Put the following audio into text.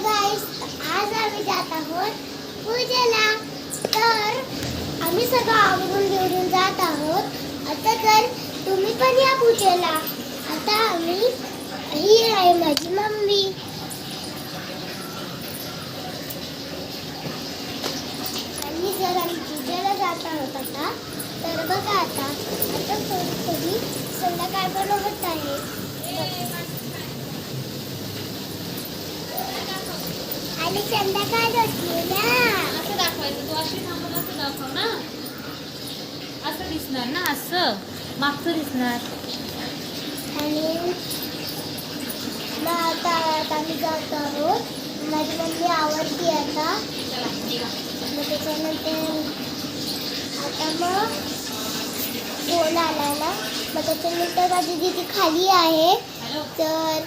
गाईस, आज आम्ही जात आहोत पूजेला. तर आम्ही सगळं आवरून बिवरून जात आहोत. आता तर तुम्ही पण या पूजेला. आता ही आहे माझी मम्मी. आणि जर आम्ही पूजेला जात आहोत आता, तर बघा आता थोडी संध्याकाळ पण होत आहे. आणि संध्याकाळ होती ना. असं दाखवायचं, तू अशी थांबून असं दाखव ना. असं दिसणार ना, असं मागचं दिसणार. आणि मग आता आम्ही जात आहोत. माझी मम्मी आवडती आता. मग त्याच्यानंतर आता मग फोन आला ना. मग त्याच्यानंतर माझी दीदी खाली आहे. तर